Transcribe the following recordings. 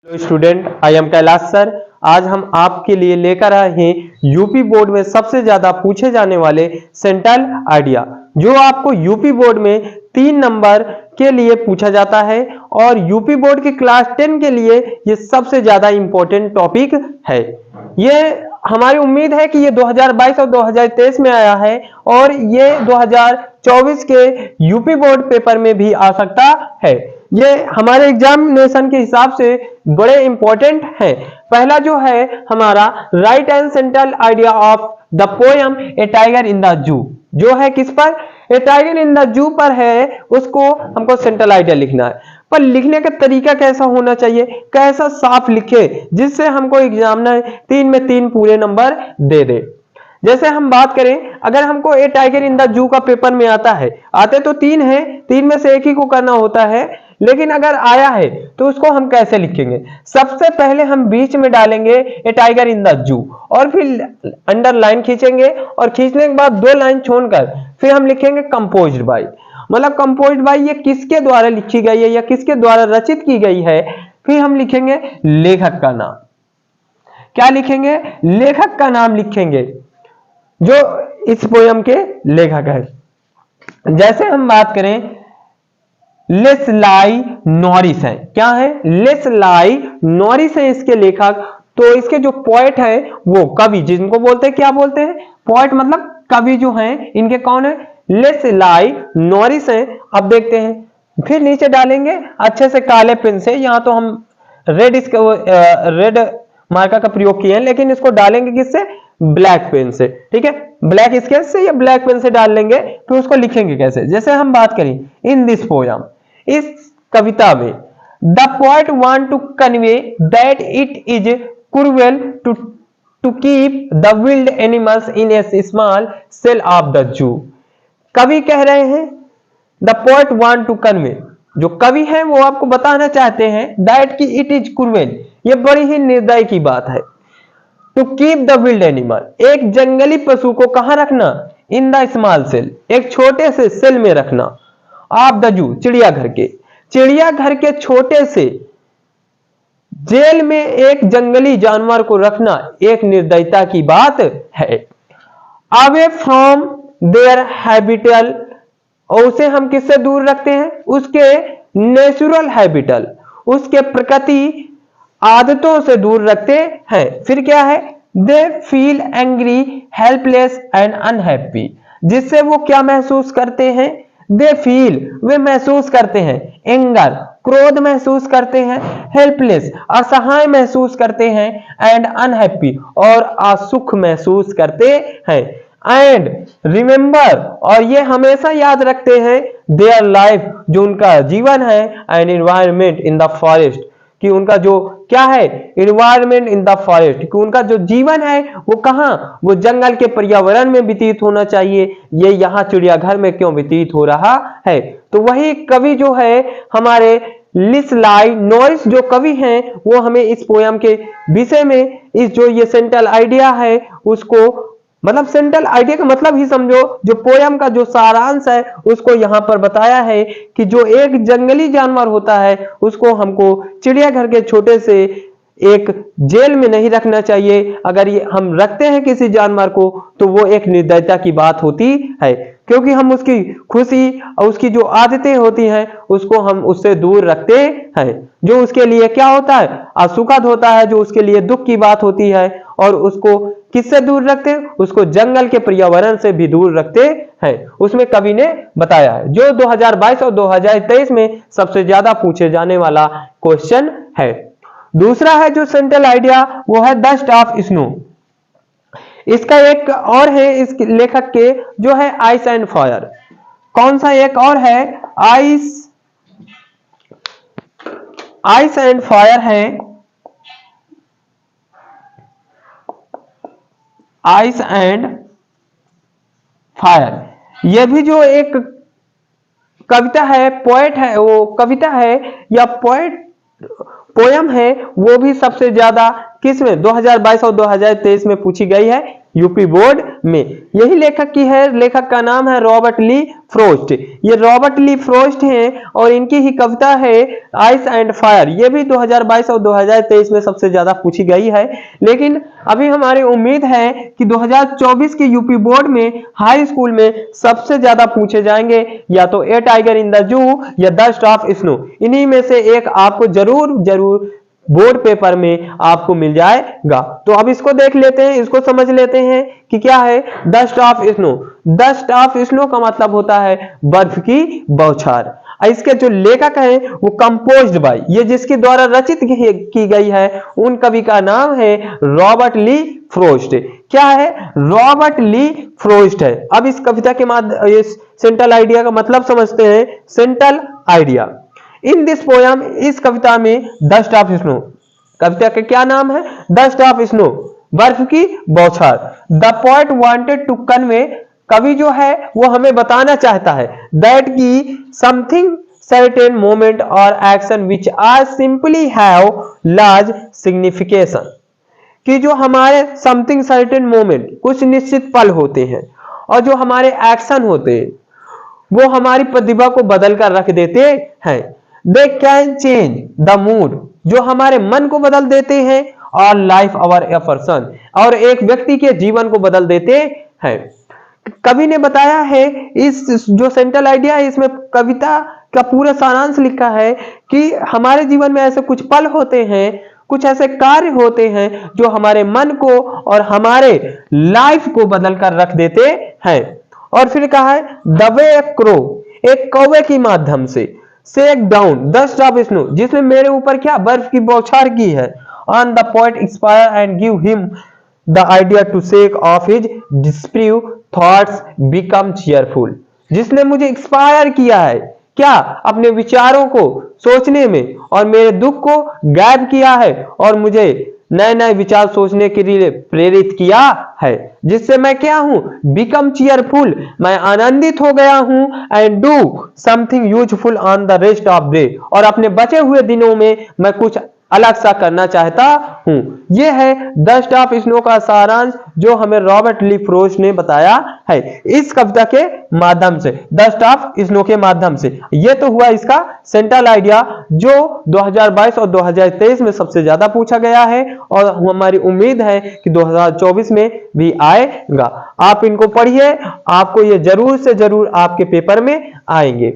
Hello student, I am Kailash sir. आज हम आपके लिए लेकर आए हैं यूपी बोर्ड में सबसे ज्यादा पूछे जाने वाले सेंट्रल आइडिया, जो आपको यूपी बोर्ड में 3 नंबर के लिए पूछा जाता है और यूपी बोर्ड के क्लास 10 के लिए ये सबसे ज्यादा इंपॉर्टेंट टॉपिक है। ये हमारी उम्मीद है कि ये 2022 और 2023 में आया है और ये 2024 के यूपी बोर्ड पेपर में भी आ सकता है। ये हमारे एग्जामिनेशन के हिसाब से बड़े इंपॉर्टेंट हैं। पहला जो है हमारा right and central idea of the poem A tiger in the zoo, जो है किस पर, ए टाइगर इन द जू पर है। उसको हमको सेंट्रल आइडिया लिखना है, पर लिखने का तरीका कैसा होना चाहिए, कैसा साफ लिखे जिससे हमको एग्जामिनर 3 में 3 पूरे नंबर दे दे। जैसे हम बात करें, अगर हमको ए टाइगर इन द जू का पेपर में आता है, आते तो 3 है, 3 में से एक ही को करना होता है, लेकिन अगर आया है तो उसको हम कैसे लिखेंगे। सबसे पहले हम बीच में डालेंगे ए टाइगर इन द जू और फिर अंडरलाइन खींचेंगे और खींचने के बाद 2 लाइन छोड़कर फिर हम लिखेंगे कंपोज्ड बाय। मतलब कंपोज्ड बाय ये किसके द्वारा लिखी गई है या किसके द्वारा रचित की गई है। फिर हम लिखेंगे लेखक का नाम। क्या लिखेंगे? लेखक का नाम लिखेंगे जो इस पोयम के लेखक है। जैसे हम बात करें, लेस्लाई नॉरिस है। क्या है? लेस्लाई नॉरिस है इसके लेखक। तो इसके जो पोएट है वो कवि, जिनको बोलते हैं, क्या बोलते हैं? पोएट, मतलब कवि जो हैं इनके कौन है? लेस्लाई नॉरिस है। अब देखते हैं, फिर नीचे डालेंगे अच्छे से काले पेन से। यहाँ तो हम रेड मार्कर का प्रयोग किए हैं, लेकिन इसको डालेंगे किससे? ब्लैक पेन से। ठीक है, ब्लैक स्केच से या ब्लैक पेन से डाल लेंगे। तो उसको लिखेंगे कैसे? जैसे हम बात करें, इन दिस पोयम, इस कविता में, the poet want to convey that it is cruel to keep the wild animals in a small cell of the zoo. कवि कह रहे हैं, the poet want to convey, जो कवि है वो आपको बताना चाहते हैं दैट कि इट इज क्रूएल, ये बड़ी ही निर्दय की बात है। To keep the wild animal, एक जंगली पशु को कहां रखना? इन द स्मॉल सेल, एक छोटे से सेल में रखना। ऑफ द जू, चिड़ियाघर के, चिड़ियाघर के छोटे से जेल में एक जंगली जानवर को रखना एक निर्दयता की बात है। अवे फ्रॉम देयर हैबिटल, और उसे हम किससे दूर रखते हैं? उसके नेचुरल हैबिटल, उसके प्रकृति आदतों से दूर रखते हैं। फिर क्या है? They feel angry, helpless and unhappy, जिससे वो क्या महसूस करते हैं? दे फील, वे महसूस करते हैं, एंगर, क्रोध महसूस करते हैं, हेल्पलेस, असहाय महसूस करते हैं, एंड अनहैप्पी, और असुख महसूस करते हैं। एंड रिमेंबर, और ये हमेशा याद रखते हैं, देयर लाइफ, जो उनका जीवन है, and environment in the forest, कि उनका जो क्या है? एनवायरमेंट इन द फॉरेस्ट, कि उनका जो जीवन है वो कहां? वो जंगल के पर्यावरण में व्यतीत होना चाहिए। ये यहाँ चिड़ियाघर में क्यों व्यतीत हो रहा है? तो वही कवि जो है हमारे लेस्लाई नॉरिस जो कवि हैं, वो हमें इस पोयम के विषय में, इस जो ये सेंट्रल आइडिया है उसको, मतलब सेंट्रल आइडिया का मतलब ही समझो, जो पोयम का जो सारांश है उसको यहाँ पर बताया है कि जो एक जंगली जानवर होता है उसको हमको चिड़ियाघर के छोटे से एक जेल में नहीं रखना चाहिए। अगर ये हम रखते हैं किसी जानवर को तो वो एक निर्दयता की बात होती है, क्योंकि हम उसकी खुशी और उसकी जो आदतें होती हैं उसको हम उससे दूर रखते हैं। जो उसके लिए क्या होता है? असुखद होता है, जो उसके लिए दुख की बात होती है, और उसको किससे दूर रखते हैं? उसको जंगल के पर्यावरण से भी दूर रखते हैं। उसमें कवि ने बताया है, जो 2022 और 2023 में सबसे ज्यादा पूछे जाने वाला क्वेश्चन है। दूसरा है जो सेंट्रल आइडिया, वो है डस्ट ऑफ स्नो। इसका एक और है इस लेखक के, जो है आइस एंड फायर। कौन सा एक और है? आइस एंड फायर है। आइस एंड फायर, यह भी जो एक कविता है, पोएट है, वो कविता है या पोयम है, वो भी सबसे ज्यादा किसमें? 2022 और 2023 में पूछी गई है। यूपी बोर्ड में। यही लेखक की है, लेखक का नाम है रॉबर्ट ली फ्रोस्ट। ये रॉबर्ट ली फ्रोस्ट हैं और इनकी ही कविता है आइस एंड फायर। ये भी 2022 और 2023 में सबसे ज्यादा पूछी गई है। लेकिन अभी हमारी उम्मीद है कि 2024 के यूपी बोर्ड में हाई स्कूल में सबसे ज्यादा पूछे जाएंगे या तो ए टाइगर इन द जू या द स्टाफ स्नो। इन्हीं में से एक आपको जरूर बोर्ड पेपर में आपको मिल जाएगा। तो अब इसको देख लेते हैं, इसको समझ लेते हैं कि क्या है dust of snow. Dust of snow का मतलब होता है बर्फ की बौछार। इसके जो लेखक है वो कंपोज्ड बाय, ये जिसके द्वारा रचित की गई है उन कवि का नाम है रॉबर्ट ली फ्रोस्ट। क्या है? रॉबर्ट ली फ्रोस्ट है। अब इस कविता के माध्यम सेंट्रल आइडिया का मतलब समझते हैं। Central idea in this poem, इस कविता में डस्ट ऑफ स्नो, कविता का क्या नाम है? डस्ट ऑफ स्नो, बर्फ की बौछार। The poet wanted to convey, कवि जो है वो हमें बताना चाहता है दैट की समथिंग सर्टेन मोमेंट और action which are simply have large signification, कि जो हमारे समथिंग सर्टेन मोमेंट, कुछ निश्चित पल होते हैं और जो हमारे एक्शन होते हैं वो हमारी प्रतिभा को बदल कर रख देते हैं। They can change the mood, जो हमारे मन को बदल देते हैं, और लाइफ अवर ए पर्सन, और एक व्यक्ति के जीवन को बदल देते हैं। कवि ने बताया है, इस जो सेंट्रल आइडिया है इसमें कविता का पूरा सारांश लिखा है कि हमारे जीवन में ऐसे कुछ पल होते हैं, कुछ ऐसे कार्य होते हैं जो हमारे मन को और हमारे लाइफ को बदल कर रख देते हैं। और फिर कहा है द वे ए क्रो, एक कौवे की माध्यम से, shake down dust of snow, जिसने मेरे ऊपर क्या बर्फ की बौछार की है। On the point expire and give him the idea to shake off his deprived thoughts become cheerful, जिसने मुझे एक्सपायर किया है क्या? अपने विचारों को सोचने में, और मेरे दुख को गायब किया है और मुझे नए नए विचार सोचने के लिए प्रेरित किया है, जिससे मैं क्या हूं? बिकम चीयरफुल, मैं आनंदित हो गया हूं। And do something useful on the rest of day, और अपने बचे हुए दिनों में मैं कुछ अलग सा करना चाहता हूं। यह है डस्ट ऑफ स्नो का सारांश जो हमें रॉबर्ट ली फ्रोस्ट ने बताया है इस कविता के माध्यम से, डस्ट ऑफ स्नो के माध्यम से। यह तो हुआ इसका सेंट्रल आइडिया जो 2022 और 2023 में सबसे ज्यादा पूछा गया है, और हमारी उम्मीद है कि 2024 में भी आएगा। आप इनको पढ़िए, आपको ये जरूर से जरूर आपके पेपर में आएंगे।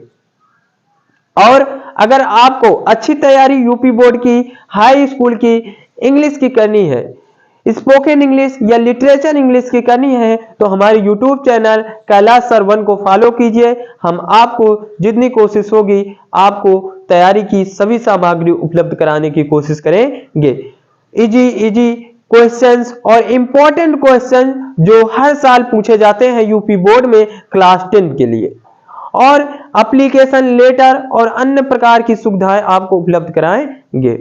और अगर आपको अच्छी तैयारी यूपी बोर्ड की, हाई स्कूल की इंग्लिश की करनी है, स्पोकन इंग्लिश या लिटरेचर इंग्लिश की करनी है, तो हमारे यूट्यूब चैनल कैलाश सर 1 को फॉलो कीजिए। हम आपको जितनी कोशिश होगी आपको तैयारी की सभी सामग्री उपलब्ध कराने की कोशिश करेंगे। इजी क्वेश्चंस और इंपॉर्टेंट क्वेश्चन जो हर साल पूछे जाते हैं यूपी बोर्ड में क्लास 10 के लिए, और एप्लीकेशन लेटर और अन्य प्रकार की सुविधाएं आपको उपलब्ध कराएंगे।